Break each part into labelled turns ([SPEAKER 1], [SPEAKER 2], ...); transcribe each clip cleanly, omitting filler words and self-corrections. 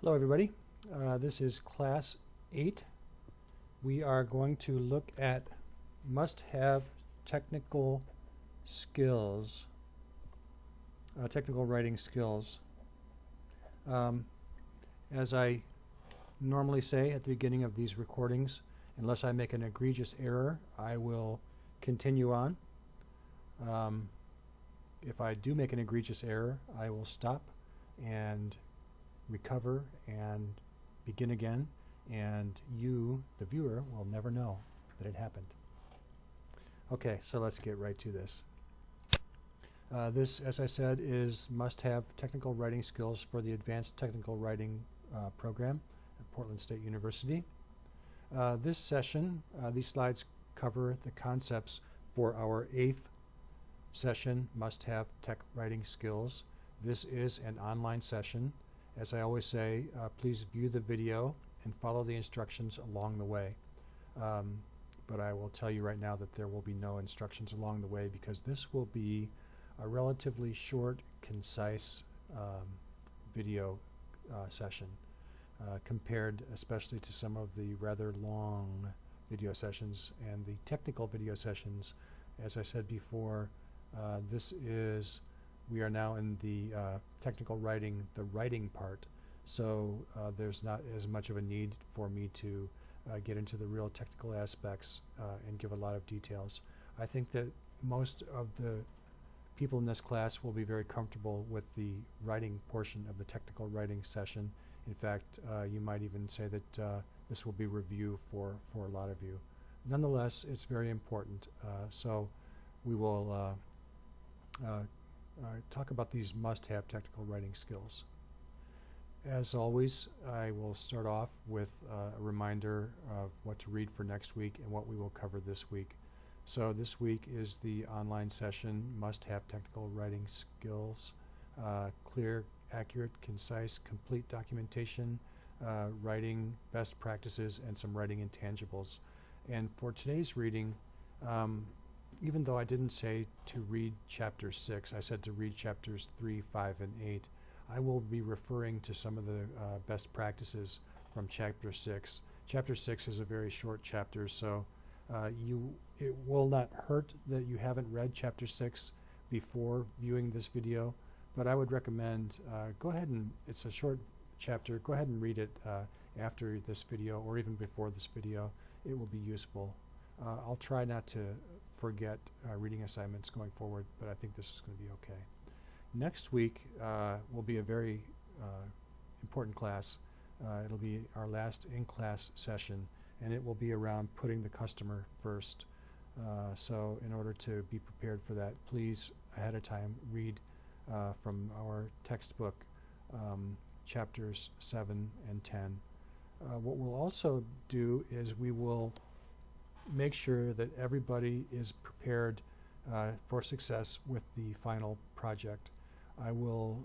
[SPEAKER 1] Hello everybody, this is class 8. We are going to look at must-have technical skills, technical writing skills. As I normally say at the beginning of these recordings, unless I make an egregious error, I will continue on. If I do make an egregious error, I will stop and recover and begin again, and you, the viewer, will never know that it happened. Okay, so let's get right to this. This, as I said, is must-have technical writing skills for the Advanced Technical Writing program at Portland State University. This session, these slides cover the concepts for our 8th session, must-have tech writing skills. This is an online session. As I always say, please view the video and follow the instructions along the way. But I will tell you right now that there will be no instructions along the way, because this will be a relatively short, concise video session compared especially to some of the rather long video sessions and the technical video sessions. As I said before, we are now in the technical writing, the writing part, so there's not as much of a need for me to get into the real technical aspects and give a lot of details. I think that most of the people in this class will be very comfortable with the writing portion of the technical writing session. In fact, you might even say that this will be review for a lot of you. Nonetheless, it's very important, so we will talk about these must-have technical writing skills. As always, I will start off with a reminder of what to read for next week and what we will cover this week. So this week is the online session, must-have technical writing skills, clear, accurate, concise, complete documentation, writing best practices, and some writing intangibles. And for today's reading, even though I didn't say to read chapter 6, I said to read chapters 3, 5, and 8. I will be referring to some of the best practices from chapter 6. Chapter 6 is a very short chapter, so it will not hurt that you haven't read chapter 6 before viewing this video, but I would recommend go ahead and, it's a short chapter, go ahead and read it after this video or even before this video. It will be useful. I'll try not to forget reading assignments going forward, but I think this is going to be okay. Next week will be a very important class. It'll be our last in-class session, and it will be around putting the customer first. So in order to be prepared for that, please ahead of time read from our textbook chapters 7 and 10. What we'll also do is we will make sure that everybody is prepared for success with the final project. I will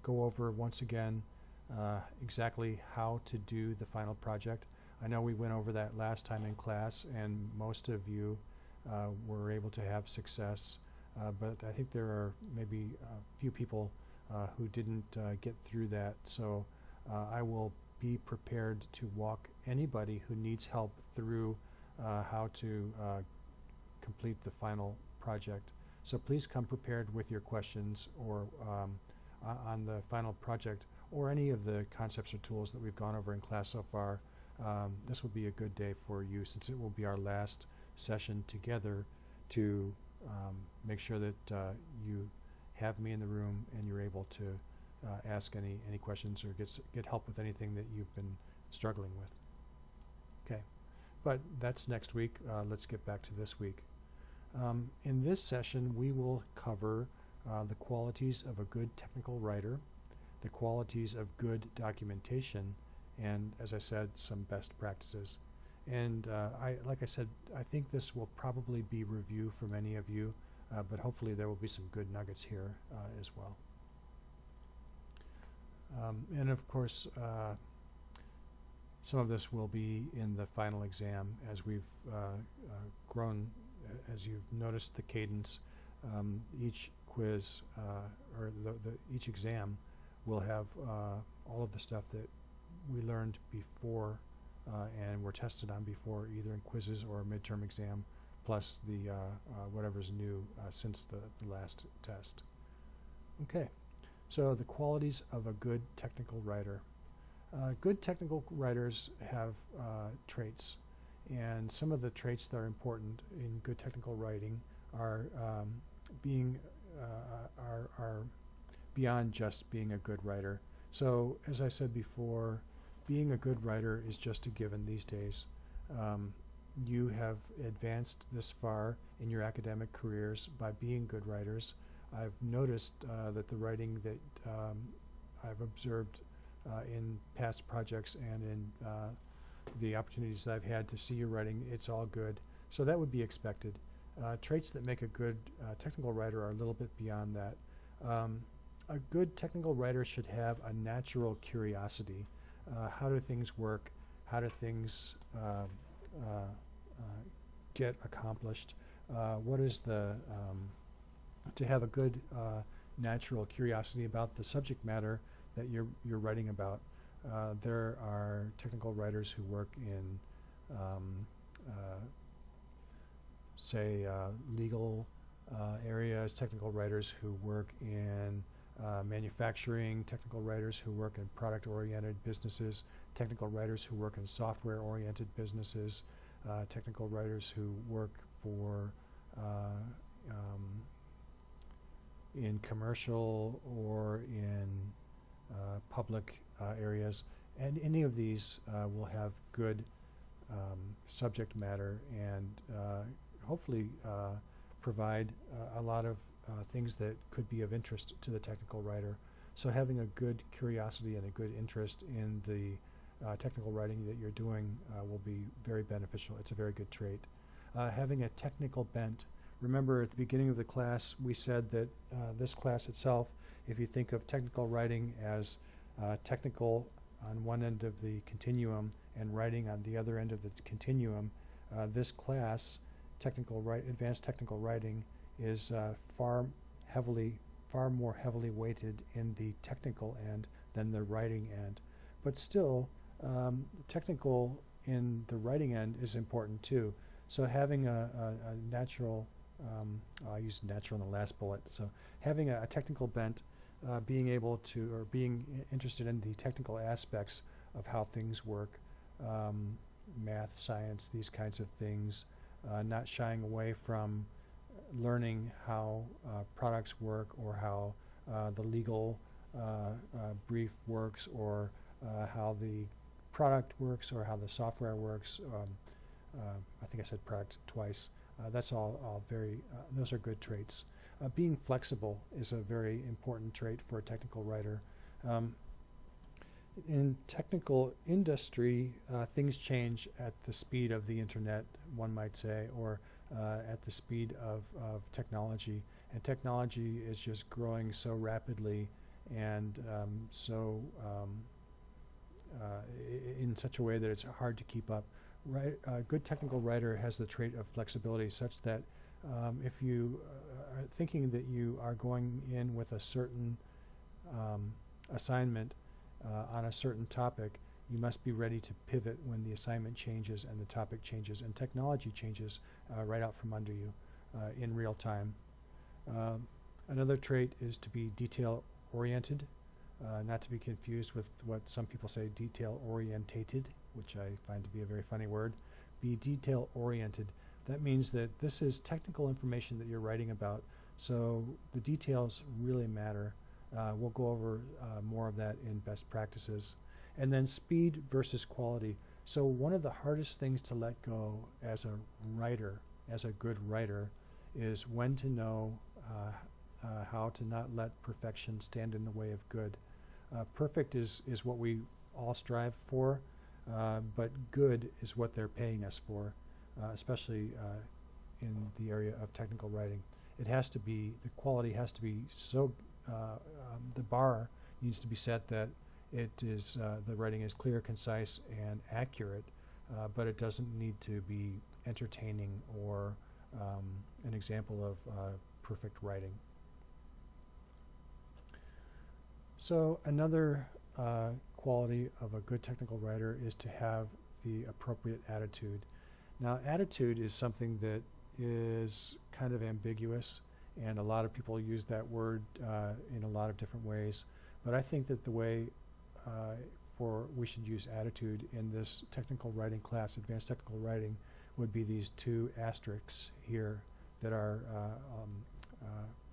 [SPEAKER 1] go over once again exactly how to do the final project. I know we went over that last time in class, and most of you were able to have success, but I think there are maybe a few people who didn't get through that, so I will be prepared to walk anybody who needs help through how to complete the final project. So please come prepared with your questions or on the final project or any of the concepts or tools that we've gone over in class so far. This will be a good day for you, since it will be our last session together, to make sure that you have me in the room and you're able to ask any questions or get help with anything that you've been struggling with. Okay. But that's next week. Let's get back to this week. In this session, we will cover the qualities of a good technical writer, the qualities of good documentation, and, as I said, some best practices. And like I said, I think this will probably be review for many of you, but hopefully there will be some good nuggets here as well. And of course, some of this will be in the final exam as we've grown, as you've noticed the cadence. Each quiz or each exam we'll have all of the stuff that we learned before and were tested on before, either in quizzes or a midterm exam, plus the whatever's new since the last test. Okay, so the qualities of a good technical writer. Good technical writers have traits, and some of the traits that are important in good technical writing are are beyond just being a good writer. So, as I said before, being a good writer is just a given these days. You have advanced this far in your academic careers by being good writers. I've noticed that the writing that I've observed in past projects and in the opportunities that I've had to see your writing, it's all good. So that would be expected. Traits that make a good technical writer are a little bit beyond that. A good technical writer should have a natural curiosity. How do things work? How do things get accomplished? What is the to have a good natural curiosity about the subject matter that you're writing about. There are technical writers who work in say legal areas, technical writers who work in manufacturing, technical writers who work in product-oriented businesses, technical writers who work in software-oriented businesses, technical writers who work for in commercial or in public areas, and any of these will have good subject matter and hopefully provide a lot of things that could be of interest to the technical writer. So having a good curiosity and a good interest in the technical writing that you're doing will be very beneficial. It's a very good trait. Having a technical bent. Remember at the beginning of the class we said that this class itself, if you think of technical writing as technical on one end of the continuum and writing on the other end of the continuum, this class, advanced technical writing, is far more heavily weighted in the technical end than the writing end. But still, technical in the writing end is important too. So having a natural, I used natural in the last bullet, so having a technical bent, being able to, or being interested in the technical aspects of how things work, math, science, these kinds of things, not shying away from learning how products work or how the legal brief works or how the product works or how the software works. I think I said product twice. That's all very, those are good traits. Being flexible is a very important trait for a technical writer. In technical industry, things change at the speed of the internet, one might say, or at the speed of technology. And technology is just growing so rapidly and in such a way that it's hard to keep up. A good technical writer has the trait of flexibility such that if you are thinking that you are going in with a certain assignment on a certain topic, you must be ready to pivot when the assignment changes and the topic changes and technology changes right out from under you in real time. Another trait is to be detail-oriented, not to be confused with what some people say detail-orientated, which I find to be a very funny word. Be detail-oriented. That means that this is technical information that you're writing about, so the details really matter. We'll go over more of that in best practices. And then speed versus quality. So one of the hardest things to let go as a writer, as a good writer, is when to know how to not let perfection stand in the way of good. Perfect is what we all strive for, but good is what they're paying us for, especially in the area of technical writing. It has to be, the quality has to be so, the bar needs to be set that it is, the writing is clear, concise, and accurate, but it doesn't need to be entertaining or an example of perfect writing. So another quality of a good technical writer is to have the appropriate attitude. Now, attitude is something that is kind of ambiguous, and a lot of people use that word in a lot of different ways. But I think that the way we should use attitude in this technical writing class, advanced technical writing, would be these two asterisks here that are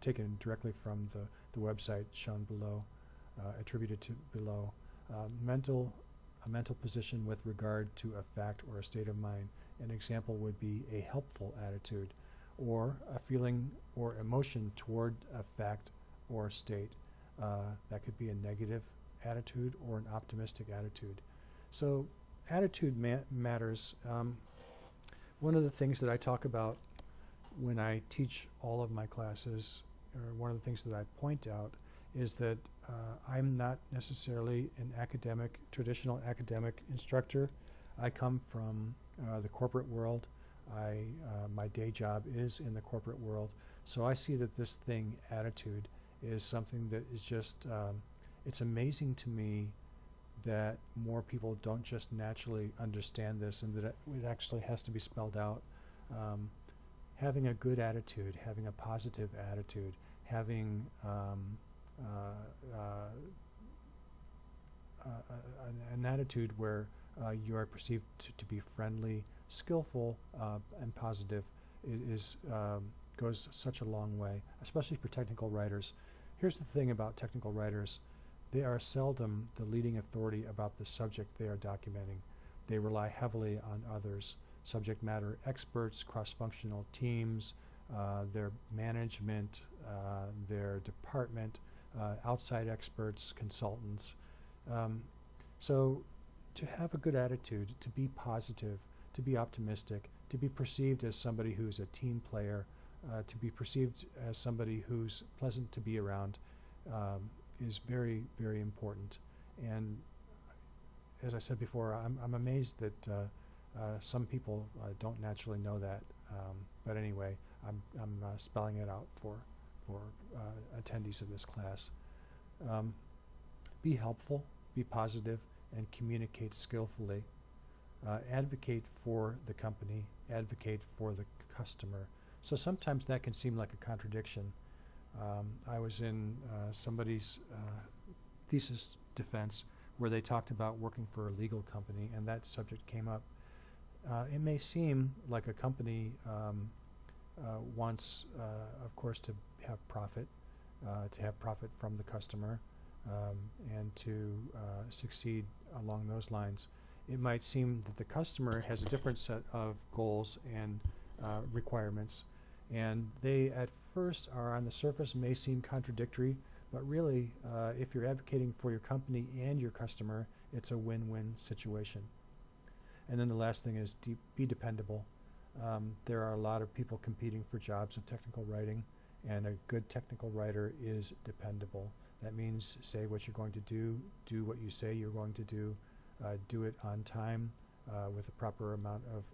[SPEAKER 1] taken directly from the website shown below, attributed to below. A mental position with regard to a fact or a state of mind. An example would be a helpful attitude, or a feeling or emotion toward a fact or state. That could be a negative attitude or an optimistic attitude. So attitude matters. One of the things that I talk about when I teach all of my classes, or one of the things that I point out, is that I'm not necessarily an traditional academic instructor. I come from the corporate world. My day job is in the corporate world. So I see that this thing, attitude, is something that is just, it's amazing to me that more people don't just naturally understand this, and that it actually has to be spelled out. Having a good attitude, having a positive attitude, having an attitude where you are perceived to be friendly, skillful, and positive goes such a long way, especially for technical writers. Here's the thing about technical writers. They are seldom the leading authority about the subject they are documenting. They rely heavily on others, subject matter experts, cross-functional teams, their management, their department, outside experts, consultants. So to have a good attitude, to be positive, to be optimistic, to be perceived as somebody who's a team player, to be perceived as somebody who's pleasant to be around, is very, very important. And as I said before, I'm amazed that some people don't naturally know that. But anyway, I'm spelling it out for attendees of this class. Be helpful, be positive, and communicate skillfully. Advocate for the company, advocate for the customer. So sometimes that can seem like a contradiction. I was in somebody's thesis defense where they talked about working for a legal company, and that subject came up. It may seem like a company wants, of course, to have profit from the customer, and to succeed along those lines. It might seem that the customer has a different set of goals and requirements, and they at first are on the surface may seem contradictory, but really if you're advocating for your company and your customer, it's a win-win situation. And then the last thing is be dependable. There are a lot of people competing for jobs of technical writing, and a good technical writer is dependable. That means say what you're going to do what you say you're going to do it on time with a proper amount of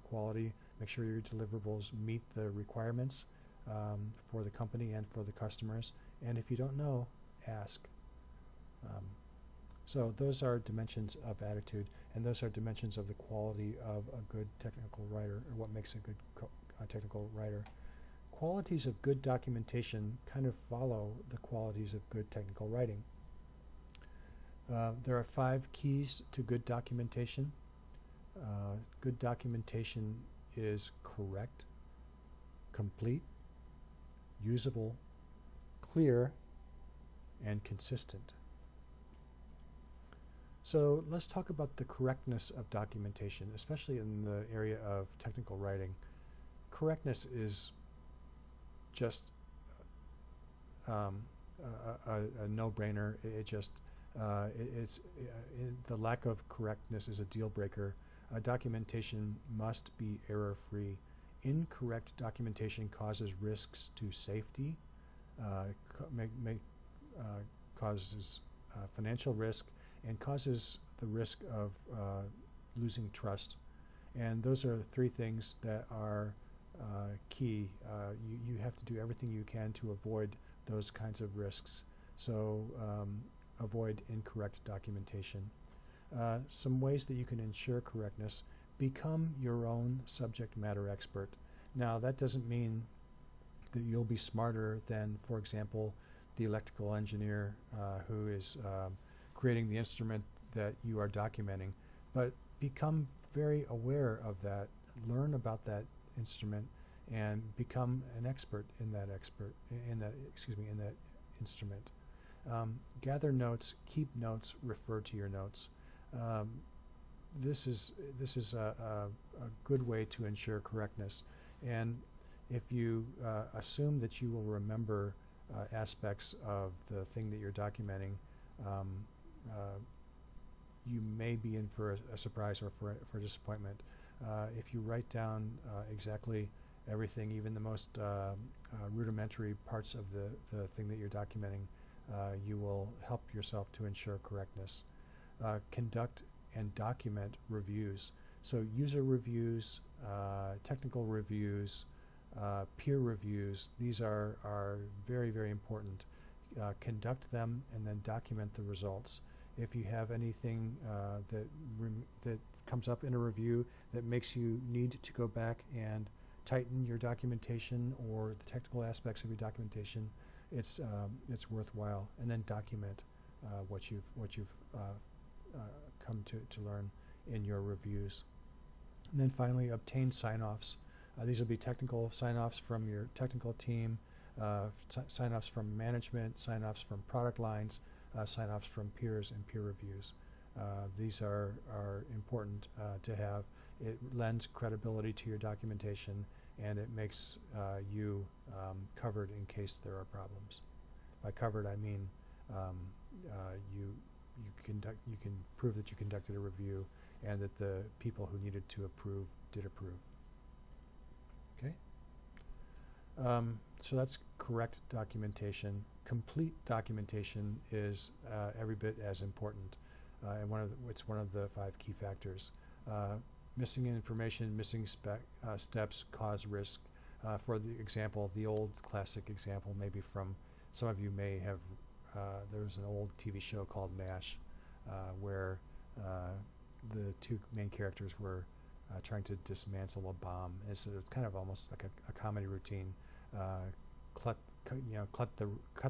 [SPEAKER 1] quality. Make sure your deliverables meet the requirements for the company and for the customers. And if you don't know, ask. So those are dimensions of attitude, and those are dimensions of the quality of a good technical writer, or what makes a good technical writer. Qualities of good documentation kind of follow the qualities of good technical writing. There are 5 keys to good documentation. Good documentation is correct, complete, usable, clear, and consistent. So let's talk about the correctness of documentation, especially in the area of technical writing. Correctness is just a no-brainer. The lack of correctness is a deal breaker. Documentation must be error-free. Incorrect documentation causes risks to safety, causes financial risk, and causes the risk of losing trust. And those are 3 things that are key. You have to do everything you can to avoid those kinds of risks. So avoid incorrect documentation. Some ways that you can ensure correctness: become your own subject matter expert. Now, that doesn't mean that you'll be smarter than, for example, the electrical engineer who is creating the instrument that you are documenting, but become very aware of that, learn about that instrument, and become an expert in that instrument. Gather notes, keep notes, refer to your notes. This is a good way to ensure correctness. And if you assume that you will remember aspects of the thing that you're documenting, you may be in for a surprise or for disappointment. If you write down exactly everything, even the most rudimentary parts of the thing that you're documenting, you will help yourself to ensure correctness. Conduct and document reviews. So user reviews, technical reviews, peer reviews, these are very, very important. Conduct them and then document the results. If you have anything that comes up in a review that makes you need to go back and tighten your documentation or the technical aspects of your documentation, it's worthwhile. And then document what you've come to learn in your reviews. And then finally, obtain sign-offs. These will be technical sign-offs from your technical team, sign-offs from management, sign-offs from product lines, sign-offs from peers and peer reviews. These are important to have. It lends credibility to your documentation, and it makes you covered in case there are problems. By covered, I mean you can prove that you conducted a review and that the people who needed to approve did approve. Okay? So that's correct documentation. Complete documentation is every bit as important, and it's one of the 5 key factors. Missing information, missing steps cause risk. For the example, the old classic example, maybe from some of you may have, there was an old TV show called MASH, where the 2 main characters were trying to dismantle a bomb. It's kind of almost like a comedy routine. Cut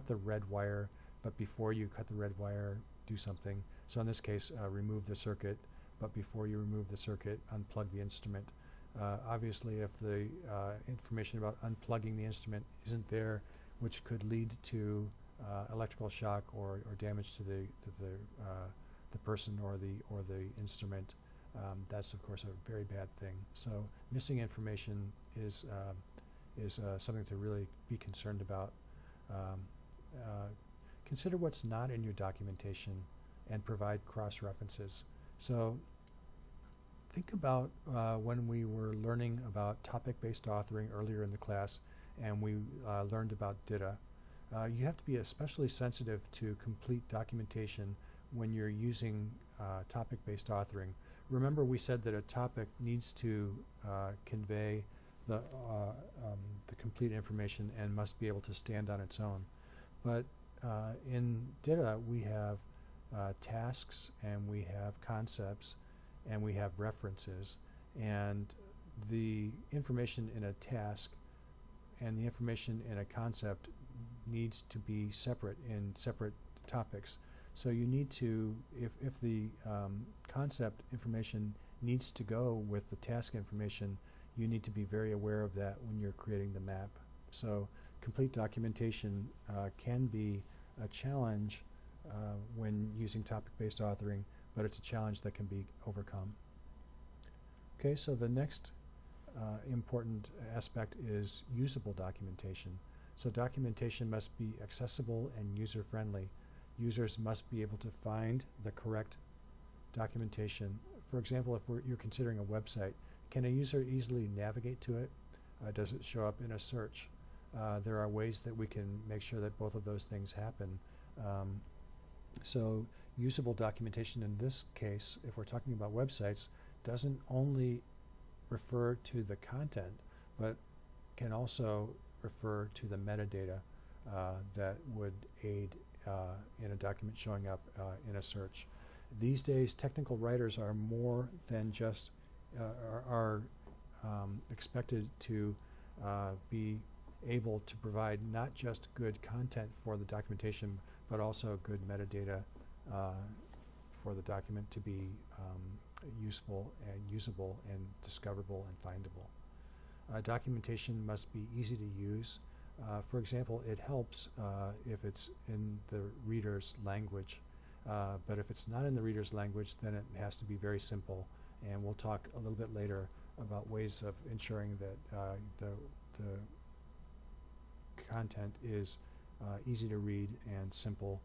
[SPEAKER 1] the red wire, but before you cut the red wire, do something. So in this case, remove the circuit, but before you remove the circuit, unplug the instrument. Obviously, if the information about unplugging the instrument isn't there, which could lead to electrical shock or damage to the person or the instrument, that's of course a very bad thing. So missing information is something to really be concerned about. Consider what's not in your documentation and provide cross-references. So think about when we were learning about topic-based authoring earlier in the class, and we learned about DITA. You have to be especially sensitive to complete documentation when you're using topic-based authoring. Remember, we said that a topic needs to convey the complete information and must be able to stand on its own. But in DITA, we have tasks, and we have concepts, and we have references. And the information in a task and the information in a concept needs to be separate in separate topics. So you need to, if the concept information needs to go with the task information, you need to be very aware of that when you're creating the map. So complete documentation can be a challenge when using topic-based authoring, but it's a challenge that can be overcome. Okay, so the next important aspect is usable documentation. So documentation must be accessible and user-friendly. Users must be able to find the correct documentation. For example, if you're considering a website, can a user easily navigate to it? Does it show up in a search? There are ways that we can make sure that both of those things happen. So usable documentation in this case, if we're talking about websites, doesn't only refer to the content, but can also refer to the metadata that would aid in a document showing up in a search. These days, technical writers are more than just are expected to be able to provide not just good content for the documentation, but also good metadata for the document to be useful and usable and discoverable and findable. Documentation must be easy to use. For example, it helps if it's in the reader's language, but if it's not in the reader's language, then it has to be very simple, and we'll talk a little bit later about ways of ensuring that the content is easy to read and simple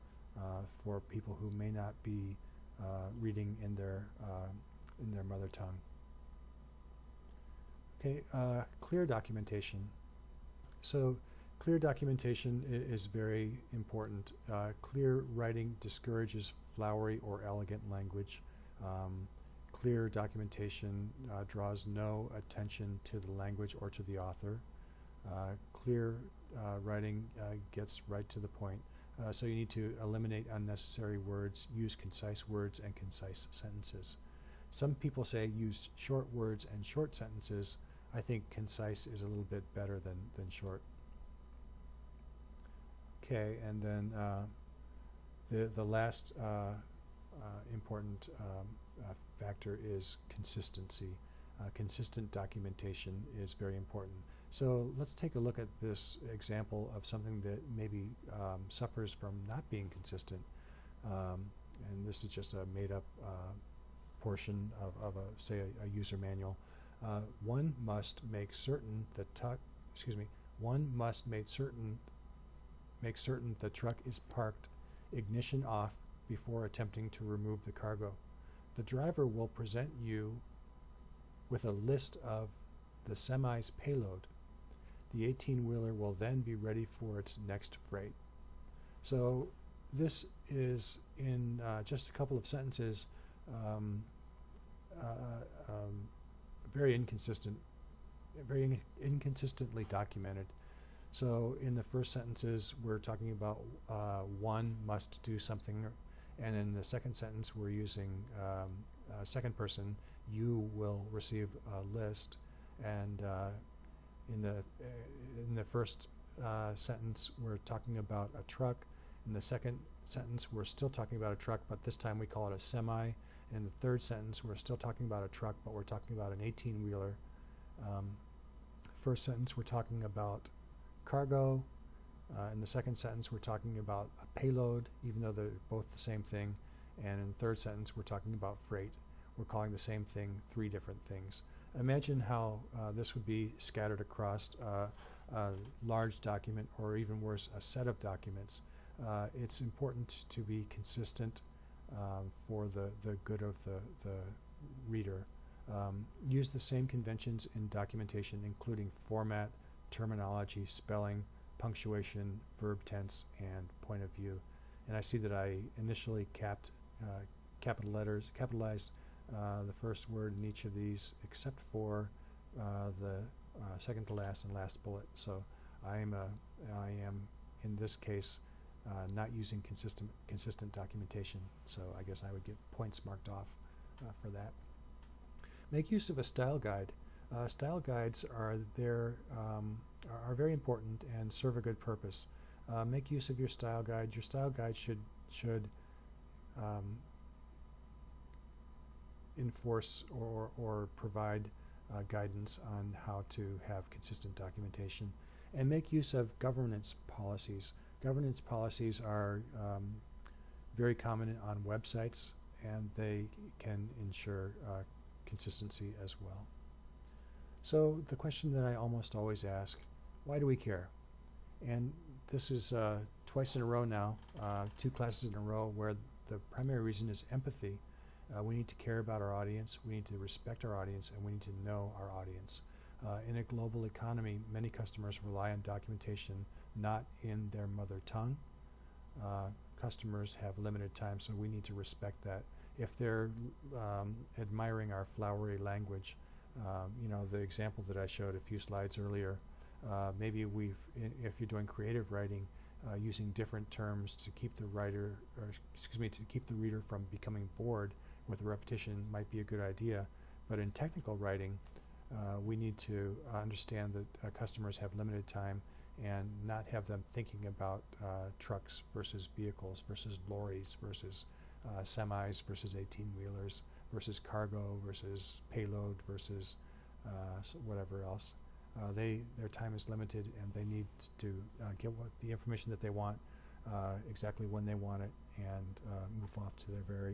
[SPEAKER 1] for people who may not be reading in their mother tongue. Okay, clear documentation. So clear documentation is very important. Clear writing discourages flowery or elegant language. Clear documentation draws no attention to the language or to the author. Clear writing gets right to the point. So you need to eliminate unnecessary words, use concise words and concise sentences. Some people say use short words and short sentences. I think concise is a little bit better than short. Okay, and then the last important factor is consistency. Consistent documentation is very important. So let's take a look at this example of something that maybe suffers from not being consistent. And this is just a made-up portion of say a user manual. One must make certain the truck is parked, ignition off before attempting to remove the cargo. The driver will present you with a list of the semi's payload. The 18-wheeler will then be ready for its next freight. So this is in just a couple of sentences, very inconsistently documented. So in the first sentences, we're talking about one must do something, and in the second sentence, we're using second person. You will receive a list, and in the first sentence, we're talking about a truck. In the second sentence, we're still talking about a truck, but this time we call it a semi. In the third sentence, we're still talking about a truck, but we're talking about an 18-wheeler. First sentence, we're talking about cargo. In the second sentence, we're talking about a payload, even though they're both the same thing. And in the third sentence, we're talking about freight. We're calling the same thing three different things. Imagine how this would be scattered across a large document, or even worse, a set of documents. It's important to be consistent for the good of the reader. Use the same conventions in documentation, including format, terminology, spelling, punctuation, verb tense, and point of view. And I see that I initially capitalized the first word in each of these, except for the second to last and last bullet. So I am in this case not using consistent documentation. So I guess I would get points marked off for that. Make use of a style guide. Style guides are very important and serve a good purpose. Make use of your style guide. Your style guide should enforce or provide guidance on how to have consistent documentation. And make use of governance policies. Governance policies are very common on websites, and they can ensure consistency as well. So the question that I almost always ask, why do we care? And this is twice in a row now, 2 classes in a row, where the primary reason is empathy. We need to care about our audience, we need to respect our audience, and we need to know our audience. In a global economy, many customers rely on documentation not in their mother tongue. Customers have limited time, so we need to respect that. If they're admiring our flowery language, the example that I showed a few slides earlier, maybe if you're doing creative writing, using different terms to keep the writer, or excuse me, to keep the reader from becoming bored with repetition might be a good idea. But in technical writing, we need to understand that customers have limited time and not have them thinking about trucks versus vehicles versus lorries versus semis versus 18-wheelers versus cargo versus payload versus whatever else. Their time is limited, and they need to get the information that they want exactly when they want it, and move off to their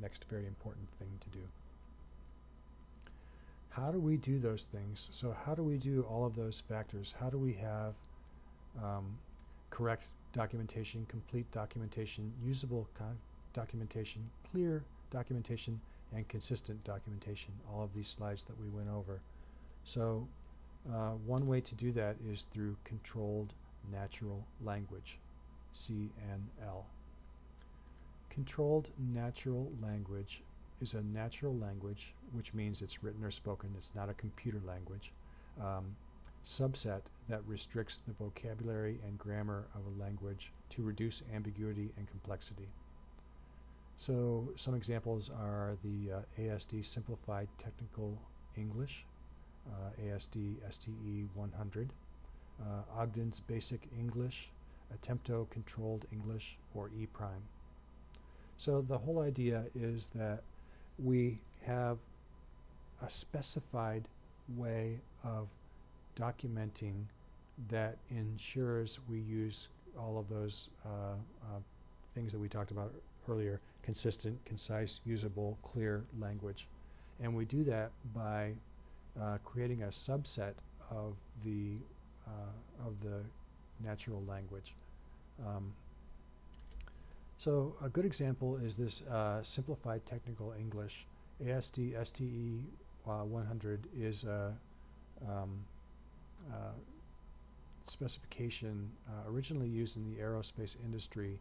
[SPEAKER 1] next very important thing to do. How do we do those things? So how do we do all of those factors? How do we have correct documentation, complete documentation, usable documentation, clear documentation, and consistent documentation? All of these slides that we went over. So one way to do that is through controlled natural language, CNL. Controlled natural language is a natural language, which means it's written or spoken. It's not a computer language. Subset that restricts the vocabulary and grammar of a language to reduce ambiguity and complexity. So some examples are the ASD Simplified Technical English, ASD STE 100, Ogden's Basic English, Attempto Controlled English, or E-Prime. So the whole idea is that we have a specified way of documenting that ensures we use all of those things that we talked about earlier: consistent, concise, usable, clear language. And we do that by creating a subset of the natural language. So a good example is this Simplified Technical English. ASD STE 100 is a specification originally used in the aerospace industry,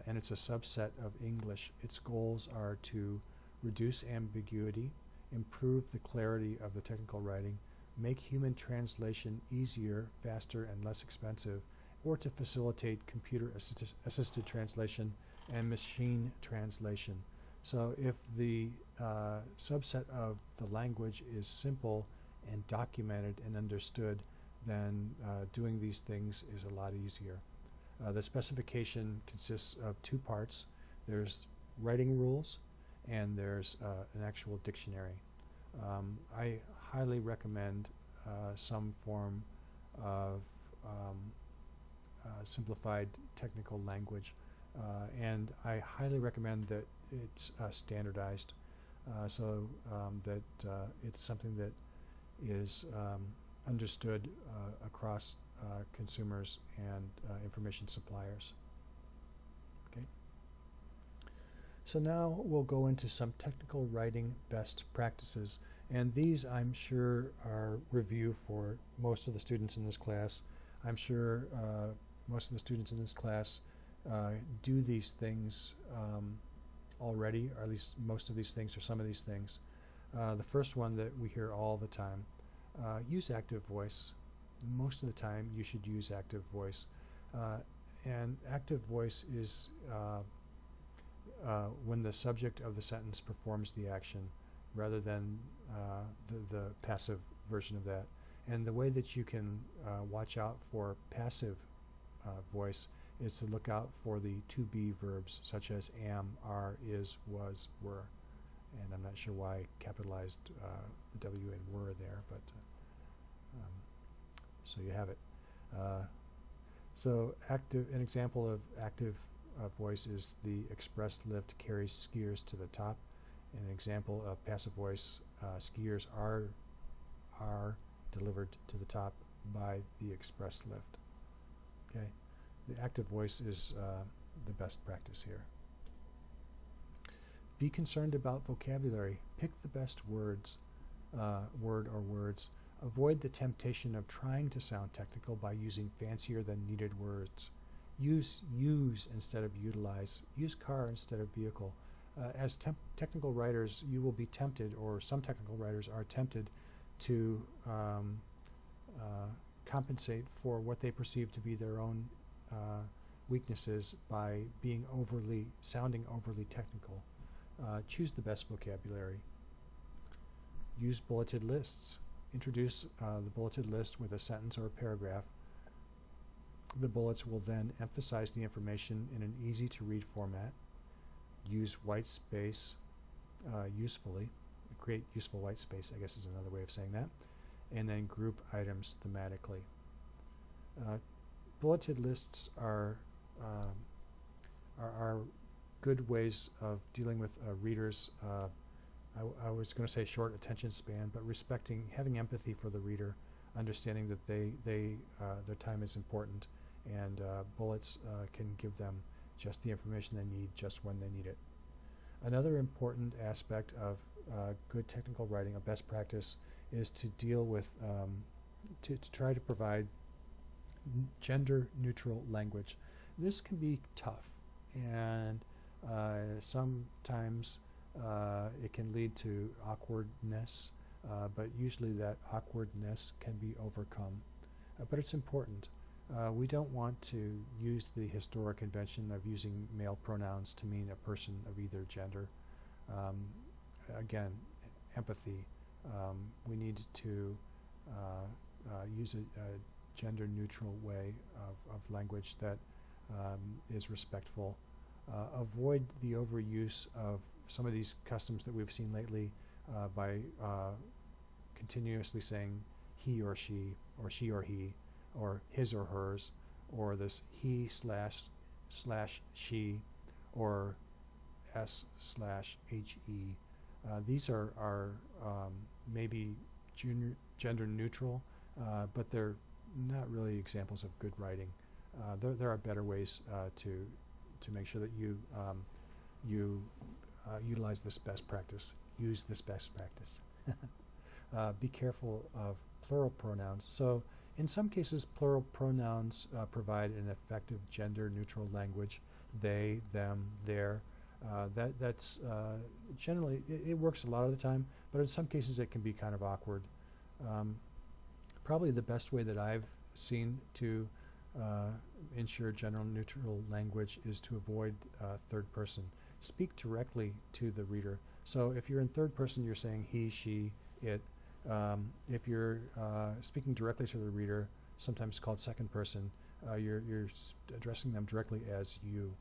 [SPEAKER 1] and it's a subset of English. Its goals are to reduce ambiguity, improve the clarity of the technical writing, make human translation easier, faster, and less expensive, or to facilitate computer-assisted translation and machine translation. So if the subset of the language is simple and documented and understood, then doing these things is a lot easier. The specification consists of two parts. There's writing rules, and there's an actual dictionary. I highly recommend some form of simplified technical language, and I highly recommend that it's standardized, so that it's something that is understood across consumers and information suppliers. Okay. So now we'll go into some technical writing best practices, and these I'm sure are review for most of the students in this class. I'm sure most of the students in this class do these things already, or at least most of these things or some of these things. The first one that we hear all the time, use active voice. Most of the time you should use active voice. And active voice is when the subject of the sentence performs the action rather than the passive version of that. And the way that you can watch out for passive voice is to look out for the to be verbs such as am, are, is, was, were. And I'm not sure why I capitalized the W and were there, but so you have it. So an example of active voice is the express lift carries skiers to the top. An example of passive voice, skiers are delivered to the top by the express lift. Okay, the active voice is the best practice here. Be concerned about vocabulary. Pick the best words, word or words. Avoid the temptation of trying to sound technical by using fancier than needed words. Use instead of utilize. Use car instead of vehicle. As technical writers, you will be tempted, or some technical writers are tempted, to compensate for what they perceive to be their own weaknesses by sounding overly technical. Choose the best vocabulary. Use bulleted lists. Introduce the bulleted list with a sentence or a paragraph. The bullets will then emphasize the information in an easy-to-read format. Use white space usefully. Create useful white space, I guess is another way of saying that. And then group items thematically. Bulleted lists are good ways of dealing with readers' I was going to say short attention span, but having empathy for the reader, understanding that their time is important, and bullets can give them just the information they need, just when they need it. Another important aspect of good technical writing, a best practice, is to deal with, to try to provide gender-neutral language. This can be tough, and sometimes it can lead to awkwardness, but usually that awkwardness can be overcome. But it's important. We don't want to use the historic convention of using male pronouns to mean a person of either gender. Again, empathy. We need to use a gender-neutral way of language that is respectful. Avoid the overuse of some of these customs that we've seen lately by continuously saying he or she or he, or his or hers, or this he slash she, or s/he. These are maybe gender neutral, but they're not really examples of good writing. There are better ways to make sure that you utilize this best practice. Use this best practice. Be careful of plural pronouns. So in some cases, plural pronouns provide an effective gender-neutral language. They, them, their. That's generally, it works a lot of the time, but in some cases it can be kind of awkward. Probably the best way that I've seen to ensure general neutral language is to avoid third person. Speak directly to the reader. So if you're in third person, you're saying he, she, it. If you're speaking directly to the reader, sometimes called second person, you're addressing them directly as you.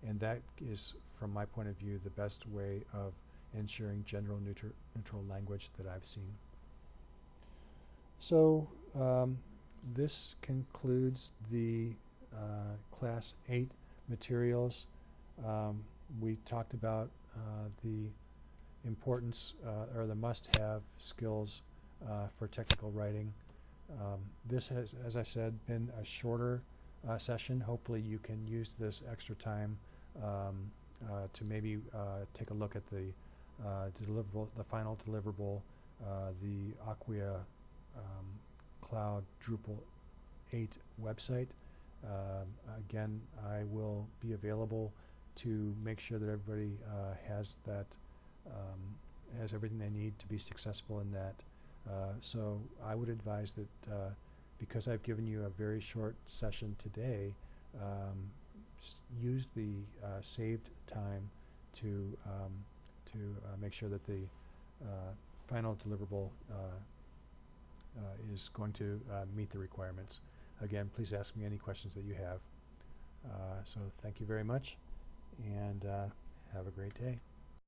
[SPEAKER 1] And that is, from my point of view, the best way of ensuring general neutral language that I've seen. So this concludes the Class 8 materials. We talked about the importance or the must-have skills for technical writing. This has, as I said, been a shorter session. Hopefully you can use this extra time to maybe take a look at the deliverable, the final deliverable, the Acquia Cloud Drupal 8 website. Again, I will be available to make sure that everybody has everything they need to be successful in that. So I would advise that because I've given you a very short session today, use the saved time to make sure that the final deliverable is going to meet the requirements. Again, please ask me any questions that you have. So thank you very much, and have a great day.